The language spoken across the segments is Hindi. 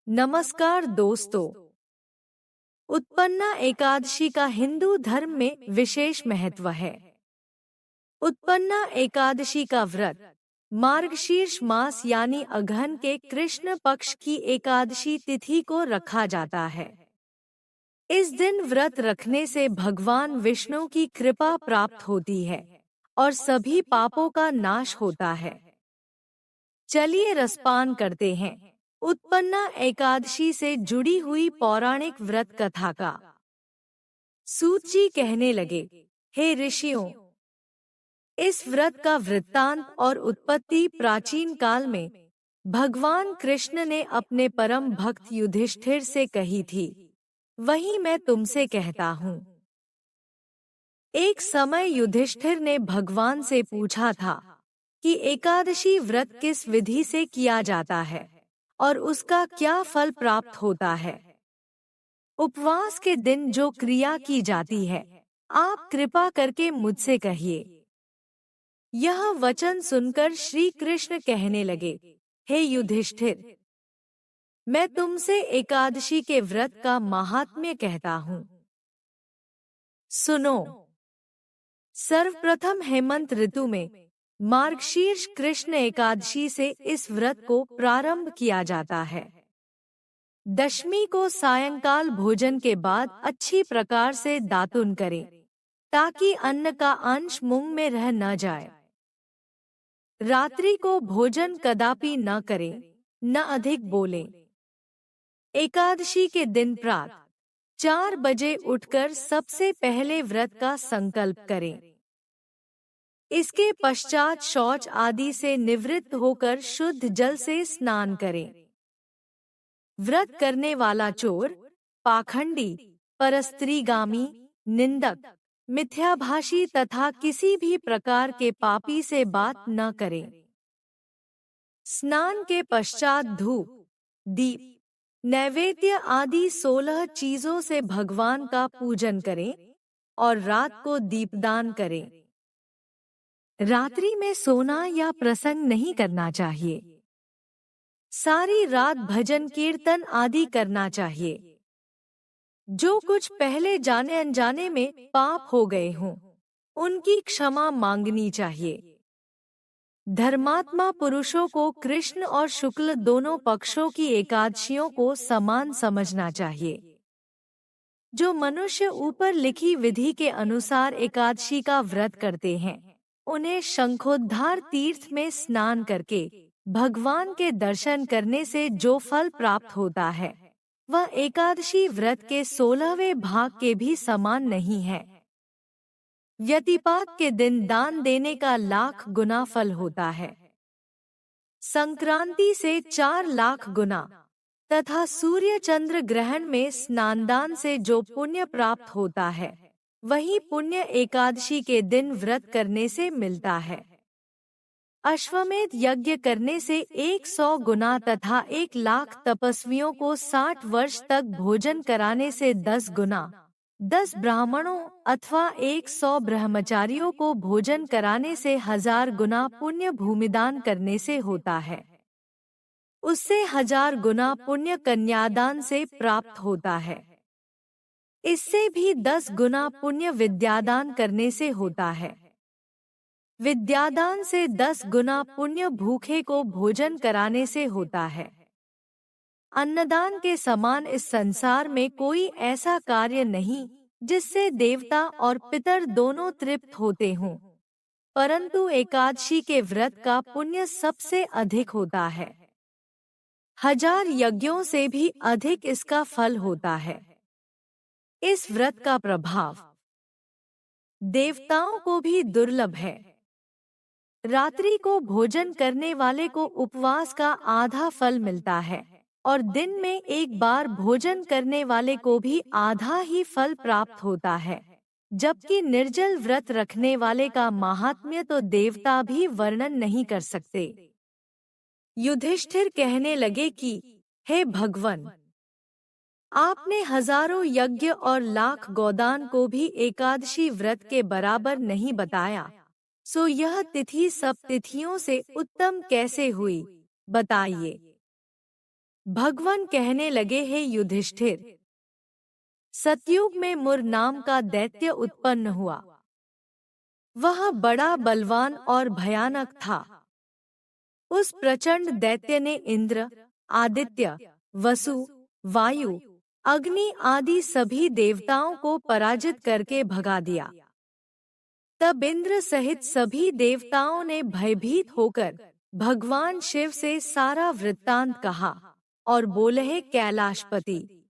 नमस्कार दोस्तों। उत्पन्ना एकादशी का हिंदू धर्म में विशेष महत्व है। उत्पन्ना एकादशी का व्रत मार्गशीर्ष मास यानी अगहन के कृष्ण पक्ष की एकादशी तिथि को रखा जाता है। इस दिन व्रत रखने से भगवान विष्णु की कृपा प्राप्त होती है और सभी पापों का नाश होता है। चलिए रसपान करते हैं उत्पन्ना एकादशी से जुड़ी हुई पौराणिक व्रत कथा का। सूत जी कहने लगे, हे ऋषियों, इस व्रत का वृत्तांत और उत्पत्ति प्राचीन काल में भगवान कृष्ण ने अपने परम भक्त युधिष्ठिर से कही थी, वही मैं तुमसे कहता हूँ। एक समय युधिष्ठिर ने भगवान से पूछा था कि एकादशी व्रत किस विधि से किया जाता है और उसका क्या फल प्राप्त होता है। उपवास के दिन जो क्रिया की जाती है, आप कृपा करके मुझसे कहिए। यह वचन सुनकर श्री कृष्ण कहने लगे, हे युधिष्ठिर, मैं तुमसे एकादशी के व्रत का महात्म्य कहता हूँ। सुनो। सर्वप्रथम हेमंत ऋतु में मार्गशीर्ष कृष्ण एकादशी से इस व्रत को प्रारंभ किया जाता है। दशमी को सायंकाल भोजन के बाद अच्छी प्रकार से दातुन करें ताकि अन्न का अंश मुंह में रह न जाए। रात्रि को भोजन कदापि न करें, न अधिक बोलें। एकादशी के दिन प्रातः 4 बजे उठकर सबसे पहले व्रत का संकल्प करें। इसके पश्चात शौच आदि से निवृत्त होकर शुद्ध जल से स्नान करें। व्रत करने वाला चोर, पाखंडी, परस्त्रीगामी, निंदक, मिथ्याभाषी तथा किसी भी प्रकार के पापी से बात न करें। स्नान के पश्चात धूप, दीप, नैवेद्य आदि 16 चीजों से भगवान का पूजन करें और रात को दीपदान करें। रात्रि में सोना या प्रसंग नहीं करना चाहिए। सारी रात भजन कीर्तन आदि करना चाहिए। जो कुछ पहले जाने अनजाने में पाप हो गए हों, उनकी क्षमा मांगनी चाहिए। धर्मात्मा पुरुषों को कृष्ण और शुक्ल दोनों पक्षों की एकादशियों को समान समझना चाहिए। जो मनुष्य ऊपर लिखी विधि के अनुसार एकादशी का व्रत करते हैं, उन्हें शंखोद्धार तीर्थ में स्नान करके भगवान के दर्शन करने से जो फल प्राप्त होता है, वह एकादशी व्रत के 16वें भाग के भी समान नहीं है। व्यतिपात के दिन दान देने का 1,00,000 गुना फल होता है। संक्रांति से 4,00,000 गुना तथा सूर्य चंद्र ग्रहण में स्नानदान से जो पुण्य प्राप्त होता है, वही पुण्य एकादशी के दिन व्रत करने से मिलता है। अश्वमेध यज्ञ करने से 100 गुना तथा 1,00,000 तपस्वियों को 60 वर्ष तक भोजन कराने से 10 गुना, 10 ब्राह्मणों अथवा 100 ब्रह्मचारियों को भोजन कराने से 1000 गुना पुण्य भूमिदान करने से होता है। उससे 1000 गुना पुण्य कन्यादान से प्राप्त होता है। इससे भी 10 गुना पुण्य विद्यादान करने से होता है। विद्यादान से 10 गुना पुण्य भूखे को भोजन कराने से होता है। अन्नदान के समान इस संसार में कोई ऐसा कार्य नहीं जिससे देवता और पितर दोनों तृप्त होते हों, परंतु एकादशी के व्रत का पुण्य सबसे अधिक होता है। 1000 यज्ञों से भी अधिक इसका फल होता है। इस व्रत का प्रभाव देवताओं को भी दुर्लभ है। रात्रि को भोजन करने वाले को उपवास का आधा फल मिलता है और दिन में एक बार भोजन करने वाले को भी आधा ही फल प्राप्त होता है, जबकि निर्जल व्रत रखने वाले का महात्म्य तो देवता भी वर्णन नहीं कर सकते। युधिष्ठिर कहने लगे कि हे भगवन, आपने हजारों यज्ञ और 1,00,000 गोदान को भी एकादशी व्रत के बराबर नहीं बताया, सो यह तिथि सब तिथियों से उत्तम कैसे हुई, बताइए। भगवान कहने लगे, हे युधिष्ठिर, सतयुग में मुर नाम का दैत्य उत्पन्न हुआ। वह बड़ा बलवान और भयानक था। उस प्रचंड दैत्य ने इंद्र, आदित्य, वसु, वायु, अग्नि आदि सभी देवताओं को पराजित करके भगा दिया। तब इंद्र सहित सभी देवताओं ने भयभीत होकर भगवान शिव से सारा वृत्तांत कहा और बोले, हे कैलाशपति,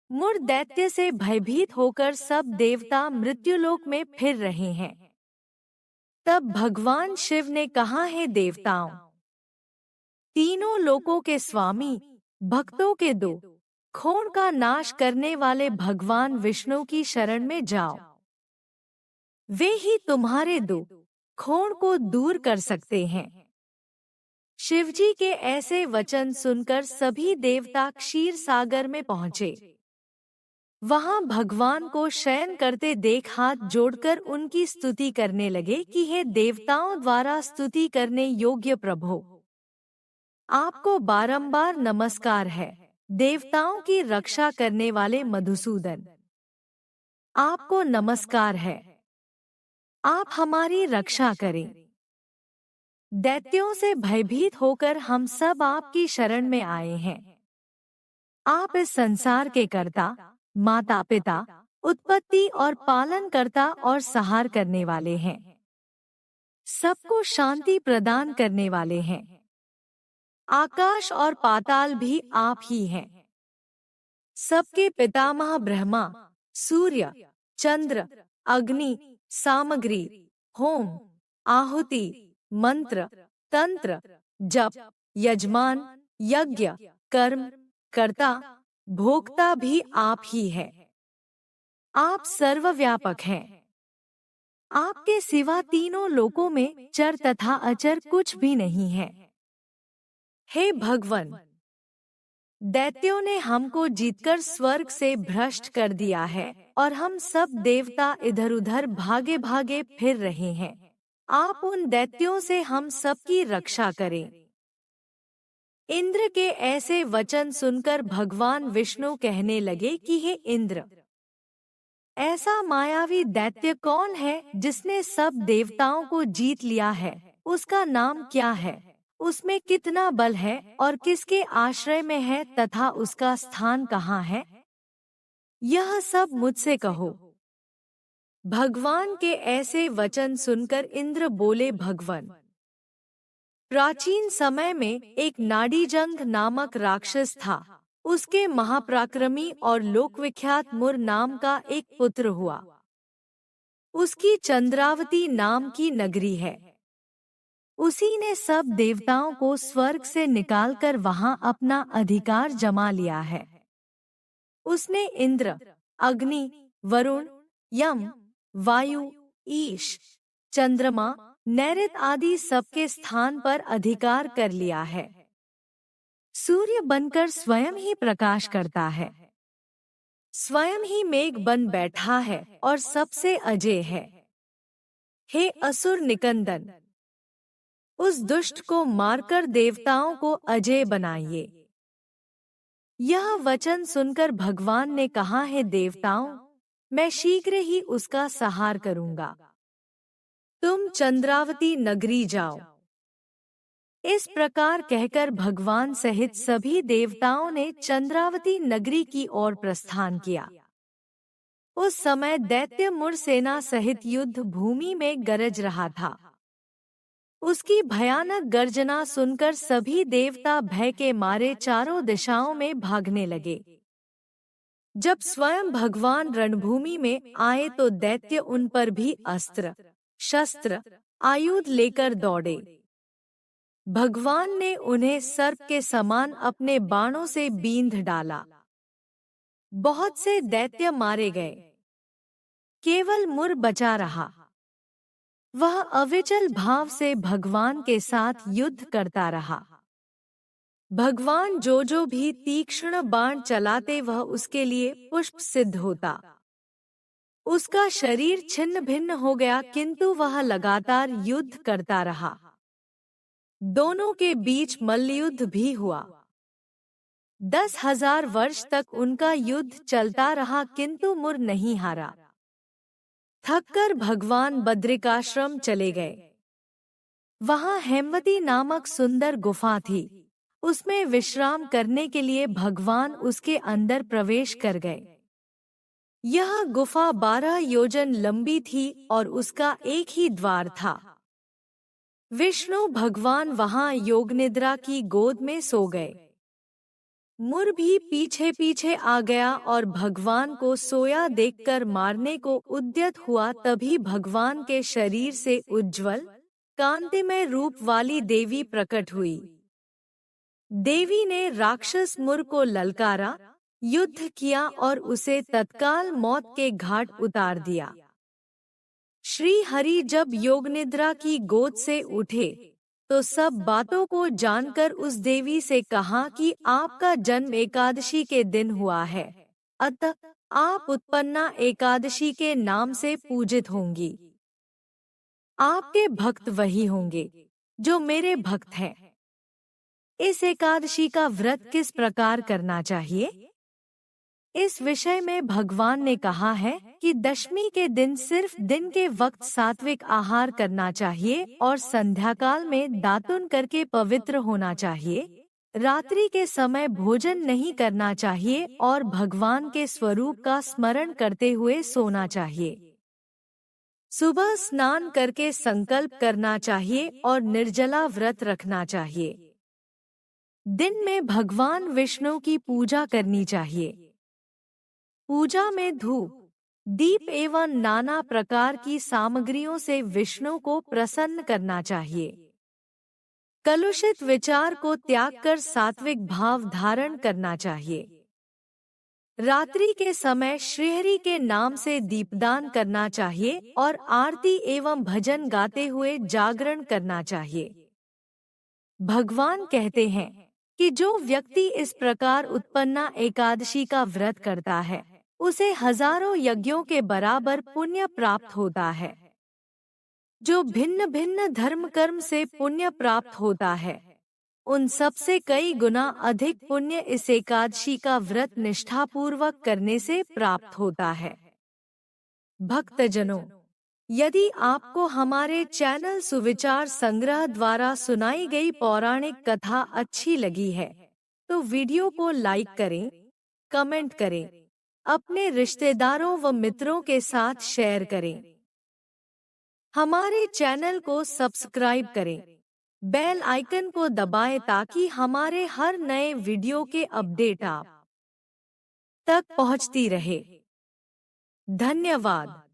मुर दैत्य से भयभीत होकर सब देवता मृत्युलोक में फिर रहे हैं। तब भगवान शिव ने कहा, हे देवताओं, तीनों लोकों के स्वामी, भक्तों के दो खून का नाश करने वाले भगवान विष्णु की शरण में जाओ। वे ही तुम्हारे दो खून को दूर कर सकते हैं। शिवजी के ऐसे वचन सुनकर सभी देवता क्षीर सागर में पहुँचे। वहां भगवान को शयन करते देख हाथ जोड़कर उनकी स्तुति करने लगे कि हे देवताओं द्वारा स्तुति करने योग्य प्रभु, आपको बारंबार नमस्कार है। देवताओं की रक्षा करने वाले मधुसूदन, आपको नमस्कार है। आप हमारी रक्षा करें। दैत्यों से भयभीत होकर हम सब आपकी शरण में आए हैं। आप इस संसार के कर्ता, माता पिता, उत्पत्ति और पालन करता और सहार करने वाले हैं। सबको शांति प्रदान करने वाले हैं। आकाश और पाताल भी आप ही हैं। सबके पितामह ब्रह्मा, सूर्य, चंद्र, अग्नि, सामग्री, होम, आहुति, मंत्र, तंत्र, जप, यजमान, यज्ञ, कर्म, कर्ता, भोक्ता भी आप ही है। आप सर्वव्यापक हैं। आपके सिवा तीनों लोकों में चर तथा अचर कुछ भी नहीं है। हे भगवन, दैत्यों ने हमको जीतकर स्वर्ग से भ्रष्ट कर दिया है और हम सब देवता इधर उधर भागे भागे फिर रहे हैं। आप उन दैत्यों से हम सबकी रक्षा करें। इंद्र के ऐसे वचन सुनकर भगवान विष्णु कहने लगे कि हे इंद्र, ऐसा मायावी दैत्य कौन है जिसने सब देवताओं को जीत लिया है? उसका नाम क्या है? उसमें कितना बल है और किसके आश्रय में है तथा उसका स्थान कहाँ है? यह सब मुझसे कहो। भगवान के ऐसे वचन सुनकर इंद्र बोले, भगवन, प्राचीन समय में एक नाडीजंग नामक राक्षस था। उसके महापराक्रमी और लोकविख्यात मुर नाम का एक पुत्र हुआ। उसकी चंद्रावती नाम की नगरी है। उसी ने सब देवताओं को स्वर्ग से निकालकर वहां अपना अधिकार जमा लिया है। उसने इंद्र, अग्नि, वरुण, यम, वायु, ईश, चंद्रमा, नैऋत आदि सबके स्थान पर अधिकार कर लिया है। सूर्य बनकर स्वयं ही प्रकाश करता है। स्वयं ही मेघ बन बैठा है और सबसे अजय है। हे असुर निकंदन, उस दुष्ट को मारकर देवताओं को अजय बनाइए। यह वचन सुनकर भगवान ने कहा, है देवताओं, मैं शीघ्र ही उसका संहार करूंगा। तुम चंद्रावती नगरी जाओ। इस प्रकार कहकर भगवान सहित सभी देवताओं ने चंद्रावती नगरी की ओर प्रस्थान किया। उस समय दैत्य मुर सेना सहित युद्ध भूमि में गरज रहा था। उसकी भयानक गर्जना सुनकर सभी देवता भय के मारे चारों दिशाओं में भागने लगे। जब स्वयं भगवान रणभूमि में आए तो दैत्य उन पर भी अस्त्र, शस्त्र, आयुध लेकर दौड़े। भगवान ने उन्हें सर्प के समान अपने बाणों से बींध डाला। बहुत से दैत्य मारे गए। केवल मुर बचा रहा। वह अविचल भाव से भगवान के साथ युद्ध करता रहा। भगवान जो भी तीक्ष्ण बाण चलाते वह उसके लिए पुष्प सिद्ध होता। उसका शरीर छिन्न भिन्न हो गया, किंतु वह लगातार युद्ध करता रहा। दोनों के बीच मल्लयुद्ध भी हुआ। 10,000 वर्ष तक उनका युद्ध चलता रहा किंतु मुर नहीं हारा। थककर भगवान बद्रिकाश्रम चले गए। वहां हेमवती नामक सुंदर गुफा थी। उसमें विश्राम करने के लिए भगवान उसके अंदर प्रवेश कर गए। यह गुफा 12 योजन लंबी थी और उसका एक ही द्वार था। विष्णु भगवान वहां योगनिद्रा की गोद में सो गए। मुर भी पीछे पीछे आ गया और भगवान को सोया देखकर मारने को उद्यत हुआ। तभी भगवान के शरीर से उज्ज्वल कांतिमय रूप वाली देवी प्रकट हुई। देवी ने राक्षस मुर को ललकारा, युद्ध किया और उसे तत्काल मौत के घाट उतार दिया। श्री हरि जब योगनिद्रा की गोद से उठे तो सब बातों को जानकर उस देवी से कहा कि आपका जन्म एकादशी के दिन हुआ है, अतः आप उत्पन्ना एकादशी के नाम से पूजित होंगी। आपके भक्त वही होंगे जो मेरे भक्त हैं। इस एकादशी का व्रत किस प्रकार करना चाहिए? इस विषय में भगवान ने कहा है कि दशमी के दिन सिर्फ दिन के वक्त सात्विक आहार करना चाहिए और संध्याकाल में दातुन करके पवित्र होना चाहिए। रात्रि के समय भोजन नहीं करना चाहिए और भगवान के स्वरूप का स्मरण करते हुए सोना चाहिए। सुबह स्नान करके संकल्प करना चाहिए और निर्जला व्रत रखना चाहिए। दिन में भगवान विष्णु की पूजा करनी चाहिए। पूजा में धूप, दीप एवं नाना प्रकार की सामग्रियों से विष्णु को प्रसन्न करना चाहिए। कलुषित विचार को त्याग कर सात्विक भाव धारण करना चाहिए। रात्रि के समय श्रीहरि के नाम से दीपदान करना चाहिए और आरती एवं भजन गाते हुए जागरण करना चाहिए। भगवान कहते हैं कि जो व्यक्ति इस प्रकार उत्पन्ना एकादशी का व्रत करता है उसे हजारों यज्ञों के बराबर पुण्य प्राप्त होता है। जो भिन्न भिन्न धर्म कर्म से पुण्य प्राप्त होता है उन सब से कई गुना अधिक पुण्य इस एकादशी का व्रत निष्ठापूर्वक करने से प्राप्त होता है। भक्तजनों, यदि आपको हमारे चैनल सुविचार संग्रह द्वारा सुनाई गई पौराणिक कथा अच्छी लगी है तो वीडियो को लाइक करें, कमेंट करें, अपने रिश्तेदारों व मित्रों के साथ शेयर करें। हमारे चैनल को सब्सक्राइब करें, बेल आइकन को दबाएं ताकि हमारे हर नए वीडियो के अपडेट आप तक पहुंचती रहे। धन्यवाद।